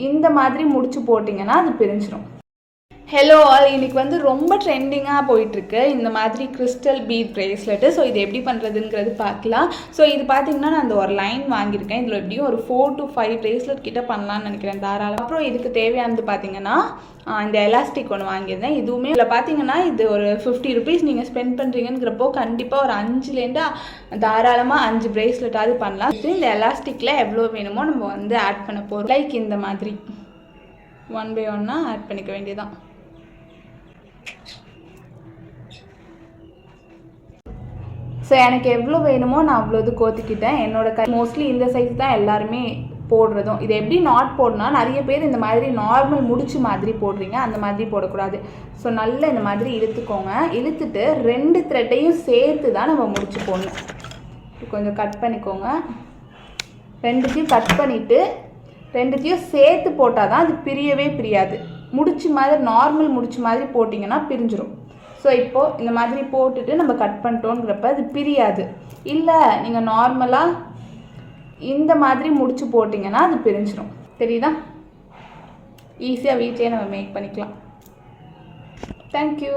இந்த மாதிரி முடிச்சு போட்டிங்கன்னா அது பிரிஞ்சிடும். ஹலோ ஆல், இன்றைக்கி வந்து ரொம்ப ட்ரெண்டிங்காக போயிட்டுருக்கு இந்த மாதிரி கிறிஸ்டல் பீட் ப்ரேஸ்லெட்டு. ஸோ இது எப்படி பண்ணுறதுங்கிறது பார்க்கலாம். ஸோ இது பார்த்திங்கன்னா நான் அந்த ஒரு லைன் வாங்கியிருக்கேன். இதில் எப்படியும் ஒரு 4 to 5 ப்ரேஸ்லெட் கிட்ட பண்ணலான்னு நினைக்கிறேன் தாராளம். அப்புறம் இதுக்கு தேவையானது பார்த்திங்கன்னா இந்த எலாஸ்டிக் ஒன்று வாங்கியிருந்தேன். இதுவுமே இதில் பார்த்திங்கன்னா இது ஒரு 50 rupees நீங்கள் ஸ்பெண்ட் பண்ணுறீங்கிறப்போ கண்டிப்பாக ஒரு 5லேருந்து தாராளமாக 5 ப்ரேஸ்லெட்டாவது பண்ணலாம். இந்த எலாஸ்டிக்கில் எவ்வளோ வேணுமோ நம்ம வந்து ஆட் பண்ண போகிறோம். லைக் இந்த மாதிரி 1 by 1 ஆட் பண்ணிக்க வேண்டியதான். ஸோ எனக்கு எவ்வளோ வேணுமோ நான் அவ்வளோது கோத்திக்கிட்டேன். என்னோடய மோஸ்ட்லி இந்த சைஸ் தான் எல்லாருமே போடுறதும். இது எப்படி நாட் போடணும்னா, நிறைய பேர் இந்த மாதிரி நார்மல் முடிச்சு மாதிரி போடுறீங்க, அந்த மாதிரி போடக்கூடாது. ஸோ நல்லா இந்த மாதிரி இழுத்துக்கோங்க. இழுத்துட்டு 2 த்ரெட்டையும் சேர்த்து தான் நம்ம முடிச்சு போடணும். கொஞ்சம் கட் பண்ணிக்கோங்க. 2த்தையும் கட் பண்ணிவிட்டு 2த்தையும் சேர்த்து போட்டால் தான் அது பிரியவே பிரியாது. முடிச்சு மாதிரி நார்மல் முடிச்சு மாதிரி போட்டிங்கன்னா பிரிஞ்சிடும். ஸோ இப்போது இந்த மாதிரி போட்டுட்டு நம்ம கட் பண்ணிட்டோங்கிறப்ப அது பிரியாது. இல்லை நீங்கள் நார்மலாக இந்த மாதிரி முடிச்சு போட்டிங்கன்னா அது பிரிஞ்சிடும். தெரியுதா? ஈஸியாக வீட்டிலே நம்ம மேக் பண்ணிக்கலாம். தேங்க்யூ.